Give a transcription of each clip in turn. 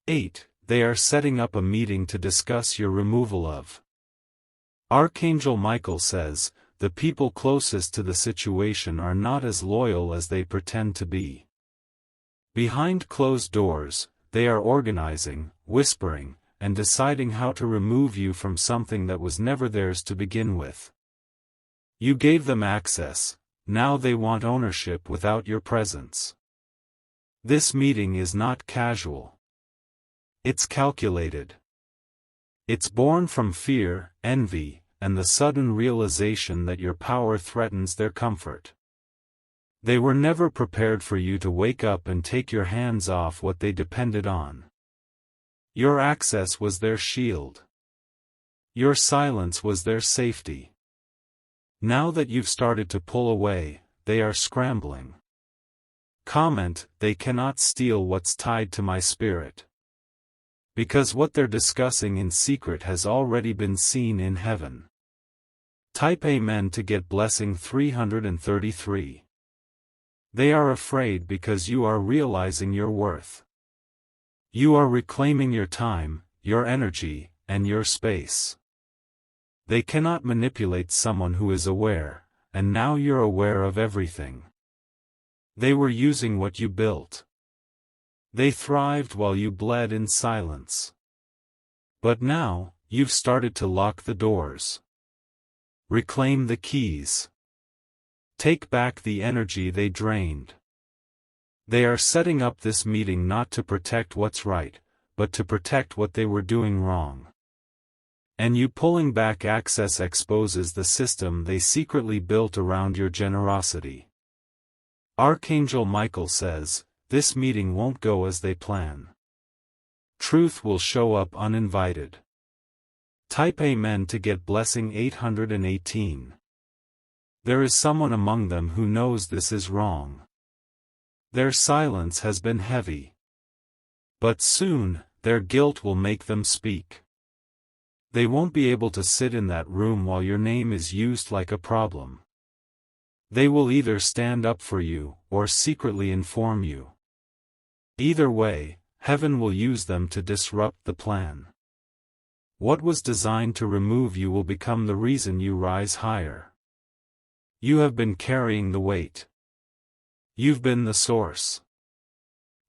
8. They are setting up a meeting to discuss your removal of. Archangel Michael says, the people closest to the situation are not as loyal as they pretend to be. Behind closed doors, they are organizing, whispering, and deciding how to remove you from something that was never theirs to begin with. You gave them access, now they want ownership without your presence. This meeting is not casual. It's calculated. It's born from fear, envy, and the sudden realization that your power threatens their comfort. They were never prepared for you to wake up and take your hands off what they depended on. Your access was their shield. Your silence was their safety. Now that you've started to pull away, they are scrambling. Comment, they cannot steal what's tied to my spirit. Because what they're discussing in secret has already been seen in heaven. Type Amen to get blessing 333. They are afraid because you are realizing your worth. You are reclaiming your time, your energy, and your space. They cannot manipulate someone who is aware, and now you're aware of everything. They were using what you built. They thrived while you bled in silence. But now, you've started to lock the doors. Reclaim the keys. Take back the energy they drained. They are setting up this meeting not to protect what's right, but to protect what they were doing wrong. And you pulling back access exposes the system they secretly built around your generosity. Archangel Michael says, this meeting won't go as they plan. Truth will show up uninvited. Type Amen to get blessing 818. There is someone among them who knows this is wrong. Their silence has been heavy. But soon, their guilt will make them speak. They won't be able to sit in that room while your name is used like a problem. They will either stand up for you, or secretly inform you. Either way, heaven will use them to disrupt the plan. What was designed to remove you will become the reason you rise higher. You have been carrying the weight. You've been the source.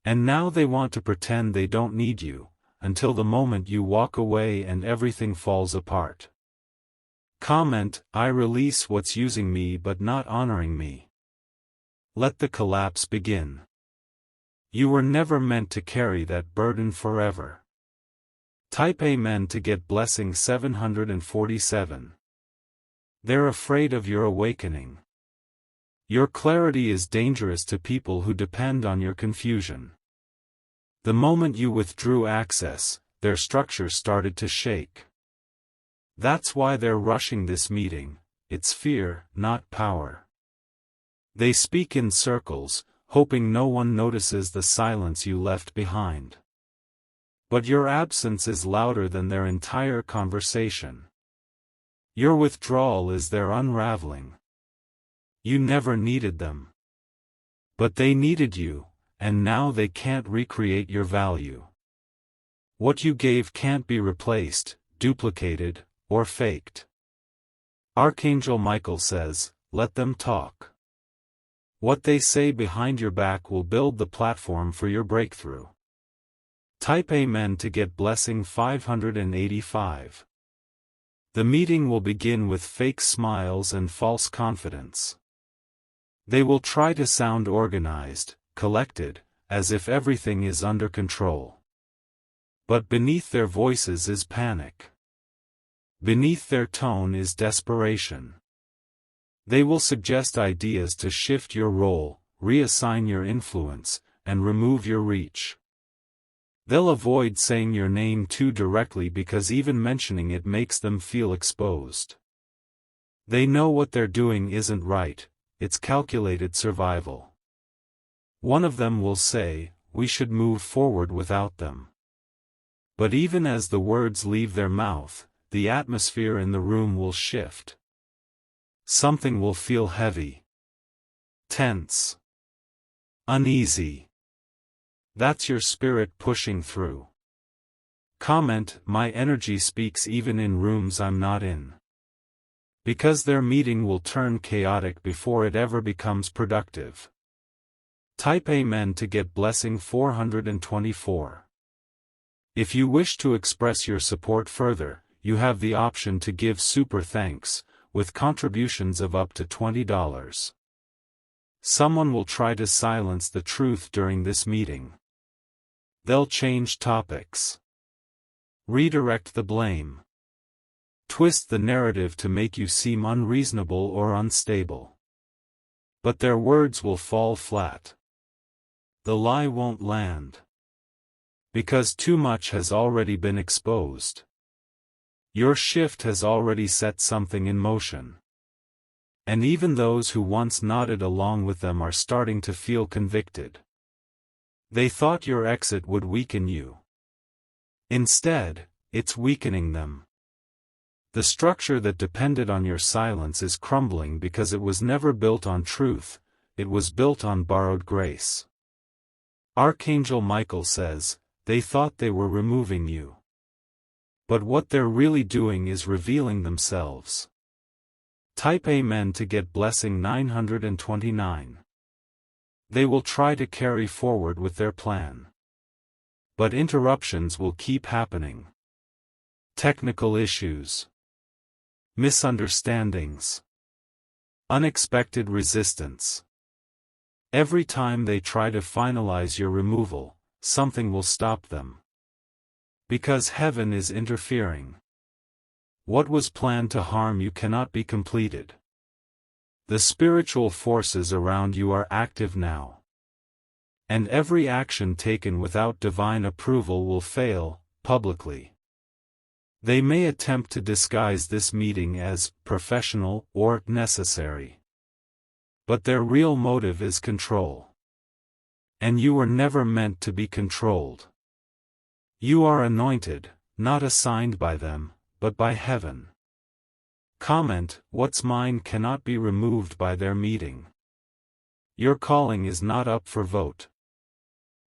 And now they want to pretend they don't need you, until the moment you walk away and everything falls apart. Comment, I release what's using me but not honoring me. Let the collapse begin. You were never meant to carry that burden forever. Type Amen to get blessing 747. They're afraid of your awakening. Your clarity is dangerous to people who depend on your confusion. The moment you withdrew access, their structure started to shake. That's why they're rushing this meeting. It's fear, not power. They speak in circles, hoping no one notices the silence you left behind. But your absence is louder than their entire conversation. Your withdrawal is their unraveling. You never needed them. But they needed you, and now they can't recreate your value. What you gave can't be replaced, duplicated, or faked. Archangel Michael says, let them talk. What they say behind your back will build the platform for your breakthrough. Type Amen to get blessing 585. The meeting will begin with fake smiles and false confidence. They will try to sound organized, collected, as if everything is under control. But beneath their voices is panic. Beneath their tone is desperation. They will suggest ideas to shift your role, reassign your influence, and remove your reach. They'll avoid saying your name too directly because even mentioning it makes them feel exposed. They know what they're doing isn't right, it's calculated survival. One of them will say, we should move forward without them. But even as the words leave their mouth, the atmosphere in the room will shift. Something will feel heavy. Tense. Uneasy. That's your spirit pushing through. Comment, my energy speaks even in rooms I'm not in. Because their meeting will turn chaotic before it ever becomes productive. Type Amen to get blessing 424. If you wish to express your support further, you have the option to give super thanks, with contributions of up to $20. Someone will try to silence the truth during this meeting. They'll change topics. Redirect the blame. Twist the narrative to make you seem unreasonable or unstable. But their words will fall flat. The lie won't land. Because too much has already been exposed. Your shift has already set something in motion. And even those who once nodded along with them are starting to feel convicted. They thought your exit would weaken you. Instead, it's weakening them. The structure that depended on your silence is crumbling because it was never built on truth, it was built on borrowed grace. Archangel Michael says, they thought they were removing you. But what they're really doing is revealing themselves. Type Amen to get blessing 929. They will try to carry forward with their plan. But interruptions will keep happening. Technical issues. Misunderstandings. Unexpected resistance. Every time they try to finalize your removal, something will stop them. Because heaven is interfering. What was planned to harm you cannot be completed. The spiritual forces around you are active now. And every action taken without divine approval will fail, publicly. They may attempt to disguise this meeting as professional or necessary. But their real motive is control. And you were never meant to be controlled. You are anointed, not assigned by them, but by heaven. Comment, what's mine cannot be removed by their meeting. Your calling is not up for vote.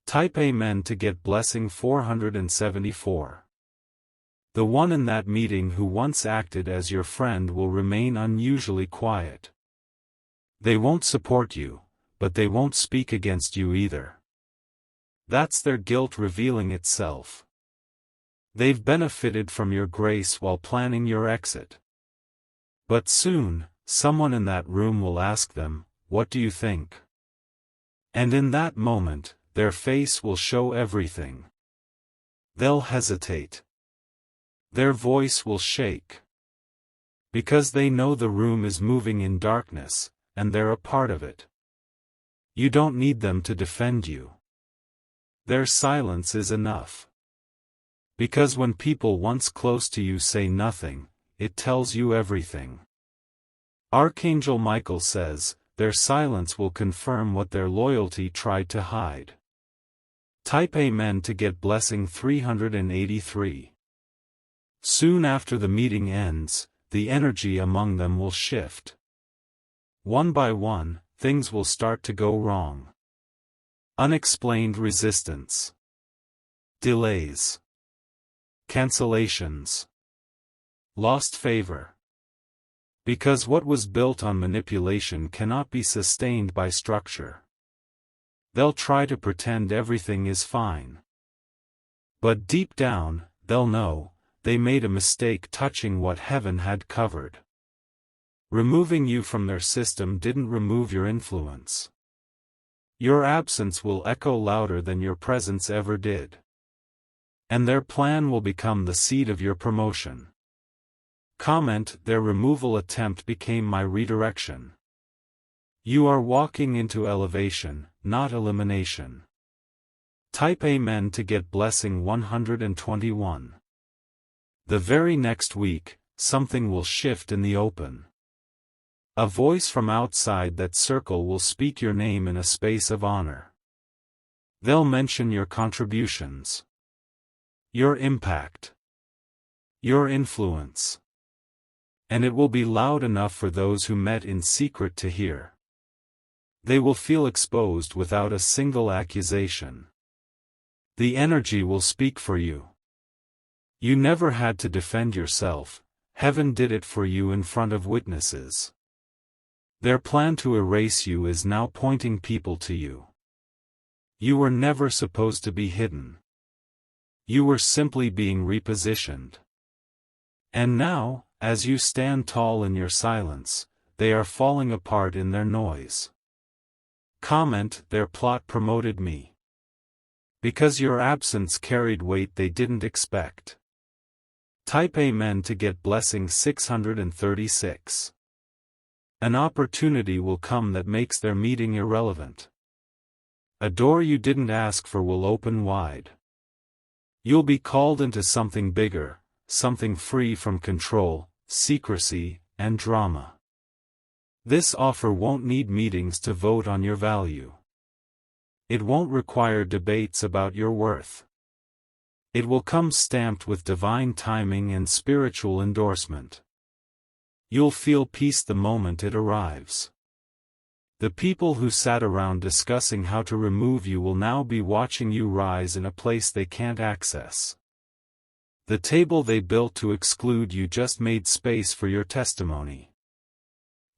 Type Amen to get blessing 474. The one in that meeting who once acted as your friend will remain unusually quiet. They won't support you, but they won't speak against you either. That's their guilt revealing itself. They've benefited from your grace while planning your exit. But soon, someone in that room will ask them, what do you think? And in that moment, their face will show everything. They'll hesitate. Their voice will shake. Because they know the room is moving in darkness, and they're a part of it. You don't need them to defend you. Their silence is enough. Because when people once close to you say nothing, it tells you everything. Archangel Michael says, their silence will confirm what their loyalty tried to hide. Type Amen to get blessing 383. Soon after the meeting ends, the energy among them will shift. One by one, things will start to go wrong. Unexplained resistance. Delays. Cancellations. Lost favor. Because what was built on manipulation cannot be sustained by structure. They'll try to pretend everything is fine. But deep down, they'll know, they made a mistake touching what heaven had covered. Removing you from their system didn't remove your influence. Your absence will echo louder than your presence ever did. And their plan will become the seed of your promotion. Comment, their removal attempt became my redirection. You are walking into elevation, not elimination. Type Amen to get blessing 121. The very next week, something will shift in the open. A voice from outside that circle will speak your name in a space of honor. They'll mention your contributions. Your impact. Your influence. And it will be loud enough for those who met in secret to hear. They will feel exposed without a single accusation. The energy will speak for you. You never had to defend yourself, heaven did it for you in front of witnesses. Their plan to erase you is now pointing people to you. You were never supposed to be hidden. You were simply being repositioned. And now, as you stand tall in your silence, they are falling apart in their noise. Comment, their plot promoted me. Because your absence carried weight they didn't expect. Type Amen to get blessing 636. An opportunity will come that makes their meeting irrelevant. A door you didn't ask for will open wide. You'll be called into something bigger, something free from control, secrecy, and drama. This offer won't need meetings to vote on your value. It won't require debates about your worth. It will come stamped with divine timing and spiritual endorsement. You'll feel peace the moment it arrives. The people who sat around discussing how to remove you will now be watching you rise in a place they can't access. The table they built to exclude you just made space for your testimony.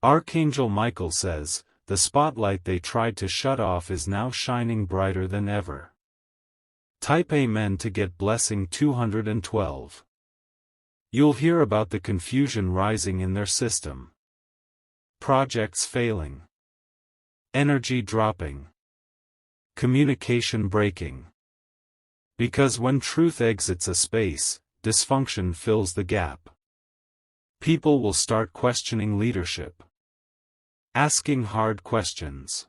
Archangel Michael says, the spotlight they tried to shut off is now shining brighter than ever. Type Amen to get blessing 212. You'll hear about the confusion rising in their system. Projects failing. Energy dropping. Communication breaking. Because when truth exits a space, dysfunction fills the gap. People will start questioning leadership. Asking hard questions.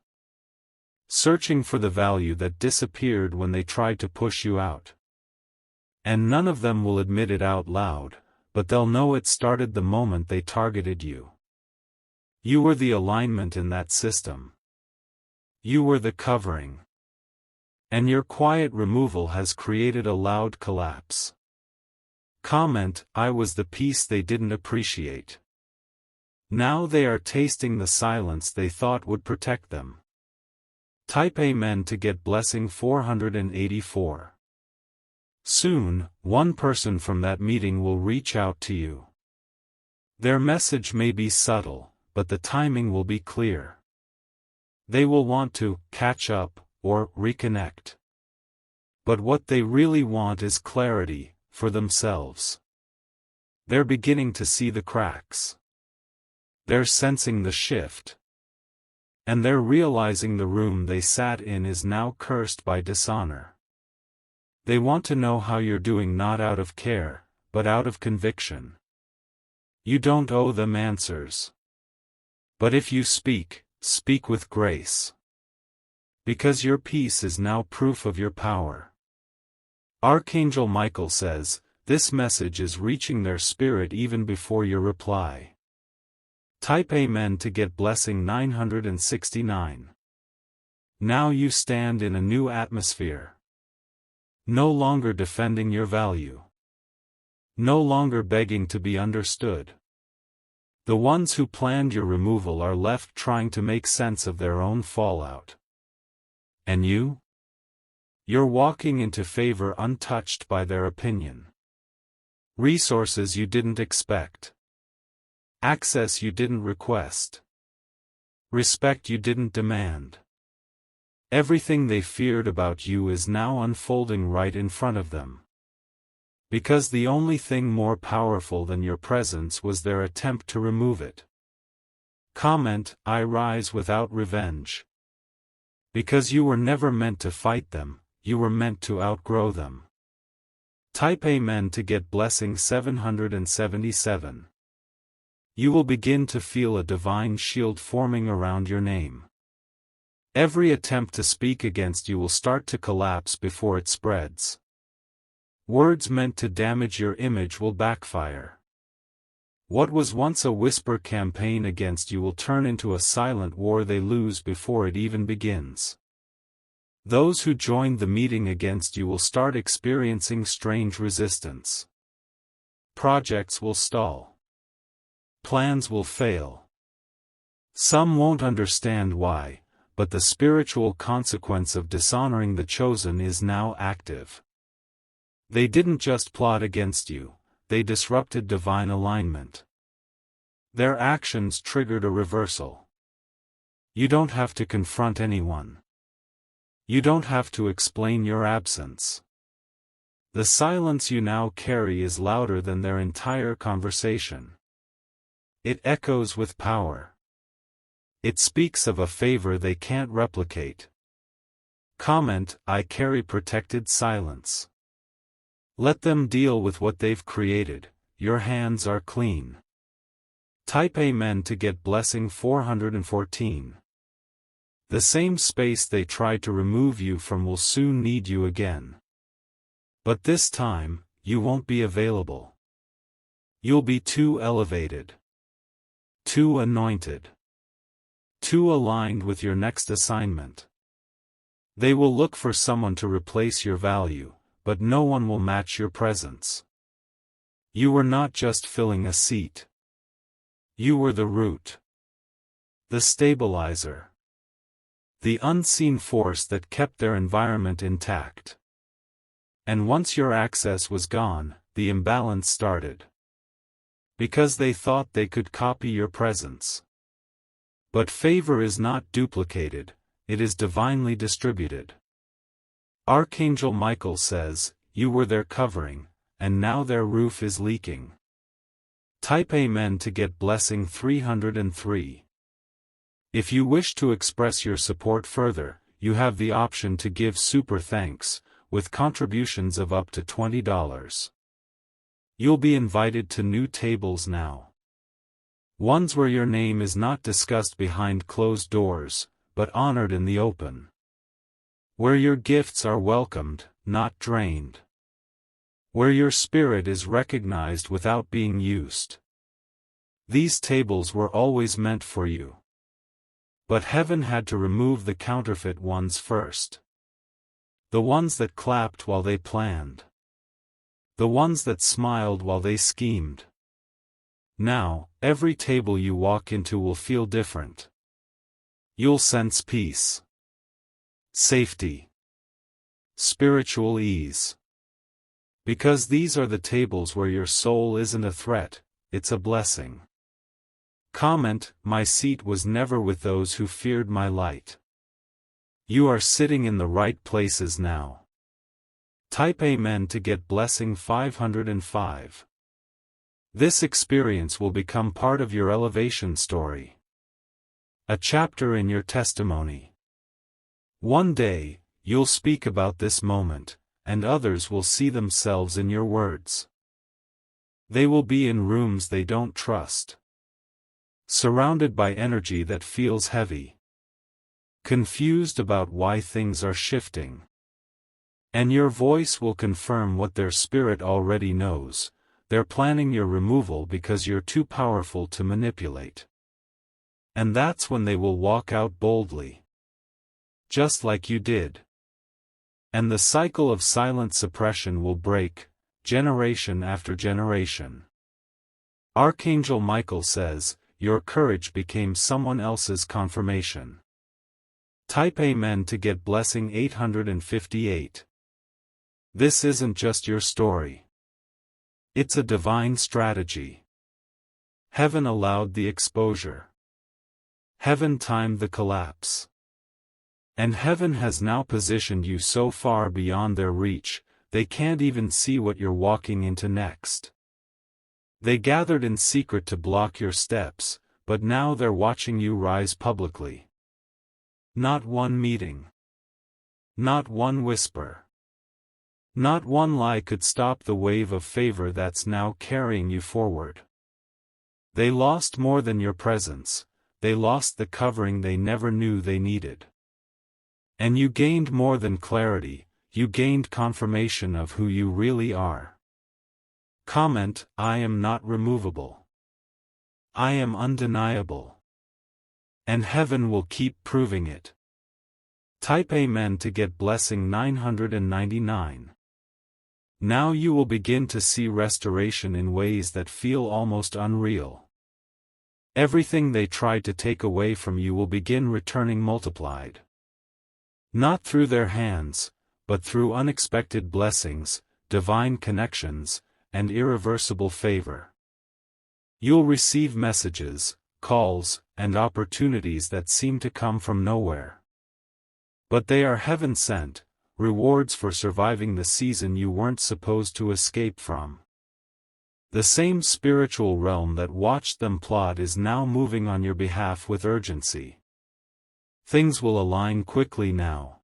Searching for the value that disappeared when they tried to push you out. And none of them will admit it out loud, but they'll know it started the moment they targeted you. You were the alignment in that system. You were the covering. And your quiet removal has created a loud collapse. Comment, I was the peace they didn't appreciate. Now they are tasting the silence they thought would protect them. Type Amen to get blessing 484. Soon, one person from that meeting will reach out to you. Their message may be subtle, but the timing will be clear. They will want to catch up or reconnect. But what they really want is clarity for themselves. They're beginning to see the cracks. They're sensing the shift. And they're realizing the room they sat in is now cursed by dishonor. They want to know how you're doing, not out of care, but out of conviction. You don't owe them answers. But if you speak, speak with grace. Because your peace is now proof of your power. Archangel Michael says, this message is reaching their spirit even before your reply. Type Amen to get blessing 969. Now you stand in a new atmosphere. No longer defending your value. No longer begging to be understood. The ones who planned your removal are left trying to make sense of their own fallout. And you? You're walking into favor untouched by their opinion. Resources you didn't expect. Access you didn't request. Respect you didn't demand. Everything they feared about you is now unfolding right in front of them. Because the only thing more powerful than your presence was their attempt to remove it. Comment, I rise without revenge. Because you were never meant to fight them, you were meant to outgrow them. Type Amen to get blessing 777. You will begin to feel a divine shield forming around your name. Every attempt to speak against you will start to collapse before it spreads. Words meant to damage your image will backfire. What was once a whisper campaign against you will turn into a silent war they lose before it even begins. Those who joined the meeting against you will start experiencing strange resistance. Projects will stall. Plans will fail. Some won't understand why, but the spiritual consequence of dishonoring the chosen is now active. They didn't just plot against you, they disrupted divine alignment. Their actions triggered a reversal. You don't have to confront anyone. You don't have to explain your absence. The silence you now carry is louder than their entire conversation. It echoes with power. It speaks of a favor they can't replicate. Comment, I carry protected silence. Let them deal with what they've created, your hands are clean. Type Amen to get blessing 414. The same space they tried to remove you from will soon need you again. But this time, you won't be available. You'll be too elevated. Too anointed. Too aligned with your next assignment. They will look for someone to replace your value, but no one will match your presence. You were not just filling a seat. You were the root. The stabilizer. The unseen force that kept their environment intact. And once your access was gone, the imbalance started. Because they thought they could copy your presence. But favor is not duplicated, it is divinely distributed. Archangel Michael says, you were their covering, and now their roof is leaking. Type Amen to get blessing 303. If you wish to express your support further, you have the option to give super thanks, with contributions of up to $20. You'll be invited to new tables now. Ones where your name is not discussed behind closed doors, but honored in the open. Where your gifts are welcomed, not drained. Where your spirit is recognized without being used. These tables were always meant for you. But heaven had to remove the counterfeit ones first. The ones that clapped while they planned. The ones that smiled while they schemed. Now, every table you walk into will feel different. You'll sense peace. Safety. Spiritual ease. Because these are the tables where your soul isn't a threat, it's a blessing. Comment, my seat was never with those who feared my light. You are sitting in the right places now. Type Amen to get blessing 505. This experience will become part of your elevation story. A chapter in your testimony. One day, you'll speak about this moment, and others will see themselves in your words. They will be in rooms they don't trust. Surrounded by energy that feels heavy. Confused about why things are shifting. And your voice will confirm what their spirit already knows, they're planning your removal because you're too powerful to manipulate. And that's when they will walk out boldly. Just like you did. And the cycle of silent suppression will break, generation after generation. Archangel Michael says, your courage became someone else's confirmation. Type Amen to get blessing 858. This isn't just your story. It's a divine strategy. Heaven allowed the exposure. Heaven timed the collapse. And heaven has now positioned you so far beyond their reach, they can't even see what you're walking into next. They gathered in secret to block your steps, but now they're watching you rise publicly. Not one meeting. Not one whisper. Not one lie could stop the wave of favor that's now carrying you forward. They lost more than your presence, they lost the covering they never knew they needed. And you gained more than clarity, you gained confirmation of who you really are. Comment, I am not removable. I am undeniable. And heaven will keep proving it. Type Amen to get blessing 999. Now you will begin to see restoration in ways that feel almost unreal. Everything they tried to take away from you will begin returning multiplied. Not through their hands, but through unexpected blessings, divine connections, and irreversible favor. You'll receive messages, calls, and opportunities that seem to come from nowhere. But they are heaven-sent, rewards for surviving the season you weren't supposed to escape from. The same spiritual realm that watched them plot is now moving on your behalf with urgency. Things will align quickly now.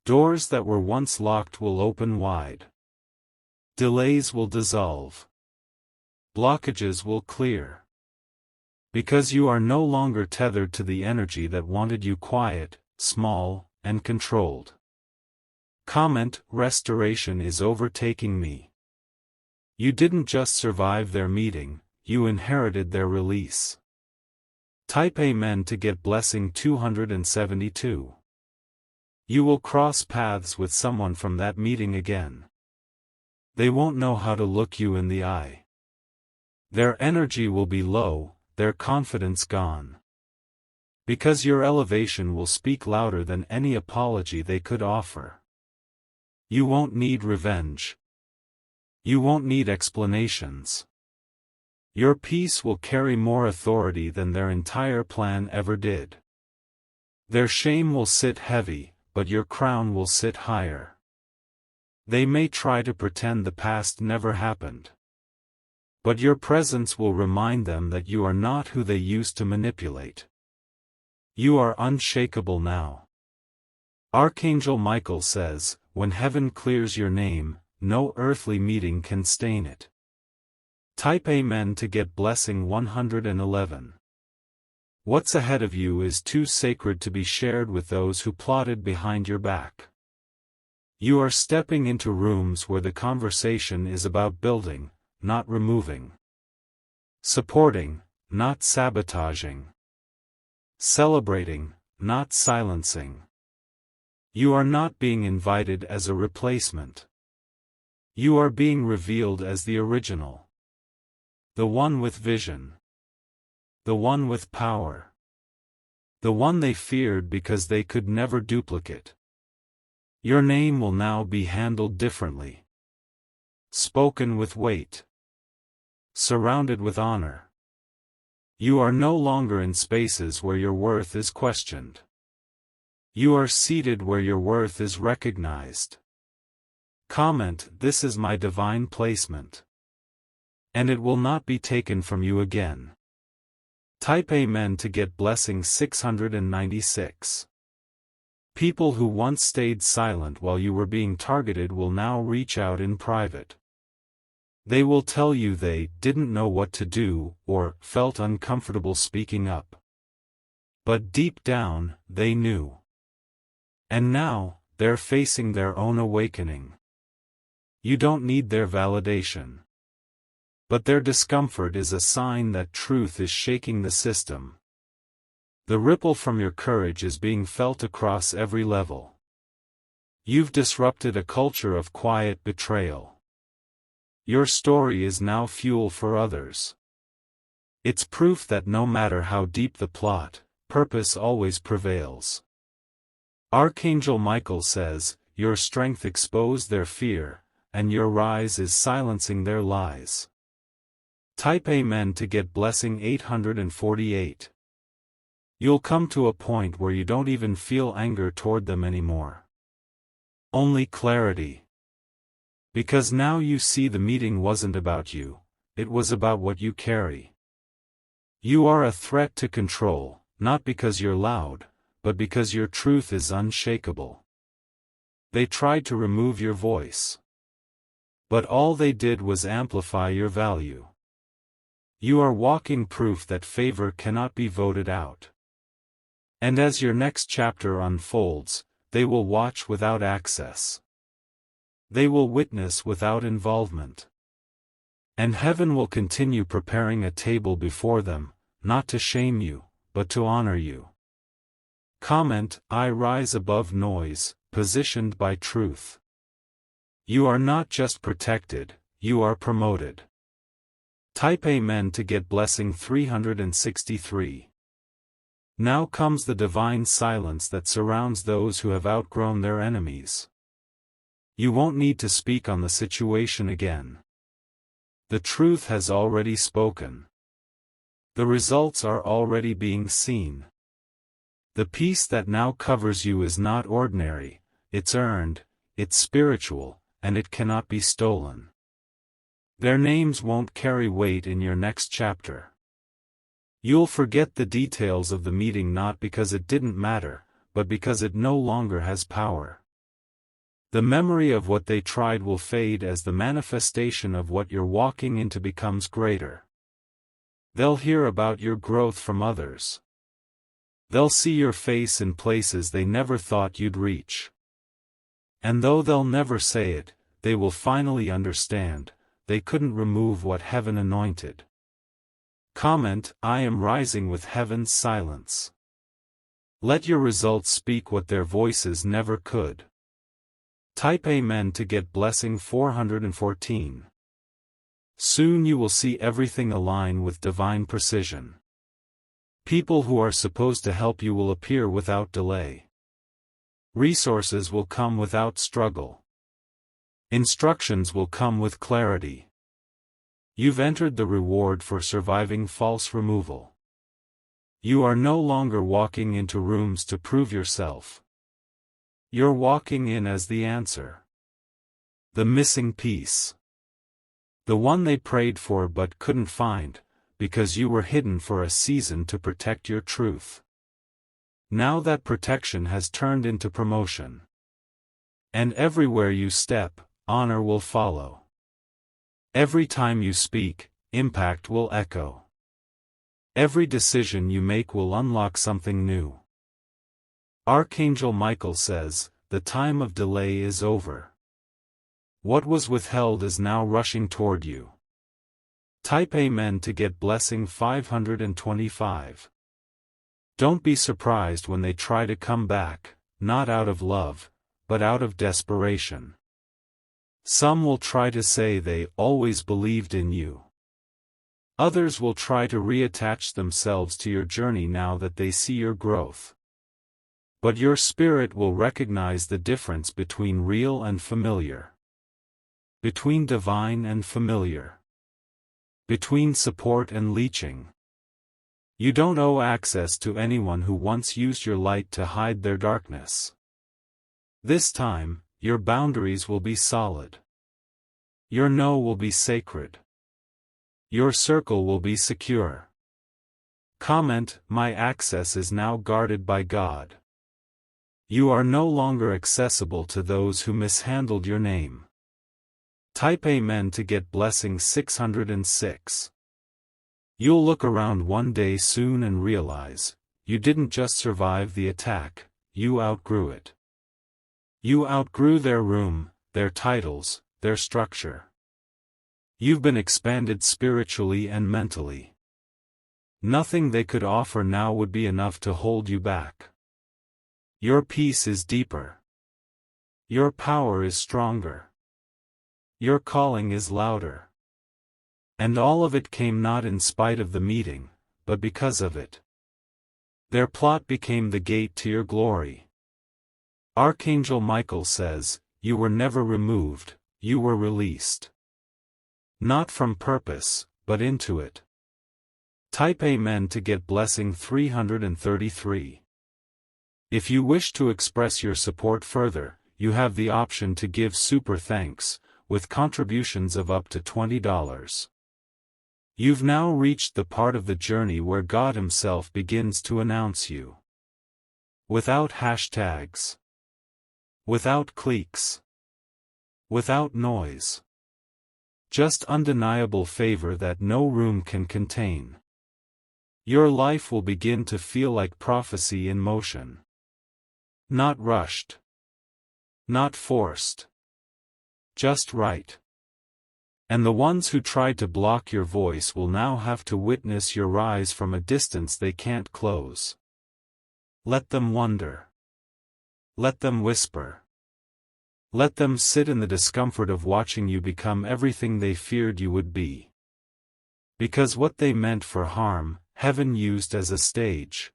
Doors that were once locked will open wide. Delays will dissolve. Blockages will clear. Because you are no longer tethered to the energy that wanted you quiet, small, and controlled. Comment: restoration is overtaking me. You didn't just survive their meeting, you inherited their release. Type Amen to get blessing 272. You will cross paths with someone from that meeting again. They won't know how to look you in the eye. Their energy will be low, their confidence gone. Because your elevation will speak louder than any apology they could offer. You won't need revenge. You won't need explanations. Your peace will carry more authority than their entire plan ever did. Their shame will sit heavy, but your crown will sit higher. They may try to pretend the past never happened. But your presence will remind them that you are not who they used to manipulate. You are unshakable now. Archangel Michael says, when heaven clears your name, no earthly meeting can stain it. Type Amen to get blessing 111. What's ahead of you is too sacred to be shared with those who plotted behind your back. You are stepping into rooms where the conversation is about building, not removing. Supporting, not sabotaging. Celebrating, not silencing. You are not being invited as a replacement. You are being revealed as the original. The one with vision. The one with power. The one they feared because they could never duplicate. Your name will now be handled differently. Spoken with weight. Surrounded with honor. You are no longer in spaces where your worth is questioned. You are seated where your worth is recognized. Comment: this is my divine placement. And it will not be taken from you again. Type Amen to get blessing 696. People who once stayed silent while you were being targeted will now reach out in private. They will tell you they didn't know what to do, or felt uncomfortable speaking up. But deep down, they knew. And now, they're facing their own awakening. You don't need their validation. But their discomfort is a sign that truth is shaking the system. The ripple from your courage is being felt across every level. You've disrupted a culture of quiet betrayal. Your story is now fuel for others. It's proof that no matter how deep the plot, purpose always prevails. Archangel Michael says, your strength exposed their fear, and your rise is silencing their lies. Type Amen to get blessing 848. You'll come to a point where you don't even feel anger toward them anymore. Only clarity. Because now you see the meeting wasn't about you, it was about what you carry. You are a threat to control, not because you're loud, but because your truth is unshakable. They tried to remove your voice. But all they did was amplify your value. You are walking proof that favor cannot be voted out. And as your next chapter unfolds, they will watch without access. They will witness without involvement. And heaven will continue preparing a table before them, not to shame you, but to honor you. Comment: I rise above noise, positioned by truth. You are not just protected, you are promoted. Type Amen to get blessing 363. Now comes the divine silence that surrounds those who have outgrown their enemies. You won't need to speak on the situation again. The truth has already spoken. The results are already being seen. The peace that now covers you is not ordinary, it's earned, it's spiritual, and it cannot be stolen. Their names won't carry weight in your next chapter. You'll forget the details of the meeting not because it didn't matter, but because it no longer has power. The memory of what they tried will fade as the manifestation of what you're walking into becomes greater. They'll hear about your growth from others. They'll see your face in places they never thought you'd reach. And though they'll never say it, they will finally understand, they couldn't remove what heaven anointed. Comment, I am rising with heaven's silence. Let your results speak what their voices never could. Type Amen to get blessing 414. Soon you will see everything align with divine precision. People who are supposed to help you will appear without delay. Resources will come without struggle. Instructions will come with clarity. You've entered the reward for surviving false removal. You are no longer walking into rooms to prove yourself. You're walking in as the answer. The missing piece. The one they prayed for but couldn't find, because you were hidden for a season to protect your truth. Now that protection has turned into promotion. And everywhere you step, honor will follow. Every time you speak, impact will echo. Every decision you make will unlock something new. Archangel Michael says, the time of delay is over. What was withheld is now rushing toward you. Type Amen to get blessing 525. Don't be surprised when they try to come back, not out of love, but out of desperation. Some will try to say they always believed in you. Others will try to reattach themselves to your journey now that they see your growth. But your spirit will recognize the difference between real and familiar. Between divine and familiar. Between support and leeching. You don't owe access to anyone who once used your light to hide their darkness. This time, your boundaries will be solid. Your no will be sacred. Your circle will be secure. Comment, my access is now guarded by God. You are no longer accessible to those who mishandled your name. Type Amen to get blessing 606. You'll look around one day soon and realize, you didn't just survive the attack, you outgrew it. You outgrew their room, their titles, their structure. You've been expanded spiritually and mentally. Nothing they could offer now would be enough to hold you back. Your peace is deeper. Your power is stronger. Your calling is louder. And all of it came not in spite of the meeting, but because of it. Their plot became the gate to your glory. Archangel Michael says, you were never removed, you were released. Not from purpose, but into it. Type Amen to get blessing 333. If you wish to express your support further, you have the option to give super thanks, with contributions of up to $20. You've now reached the part of the journey where God Himself begins to announce you. Without hashtags. Without cliques. Without noise. Just undeniable favor that no room can contain. Your life will begin to feel like prophecy in motion. Not rushed. Not forced. Just right. And the ones who tried to block your voice will now have to witness your rise from a distance they can't close. Let them wonder. Let them whisper. Let them sit in the discomfort of watching you become everything they feared you would be. Because what they meant for harm, heaven used as a stage.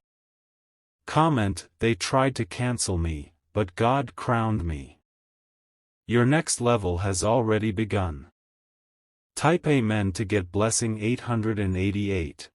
Comment, they tried to cancel me, but God crowned me. Your next level has already begun. Type Amen to get blessing 888.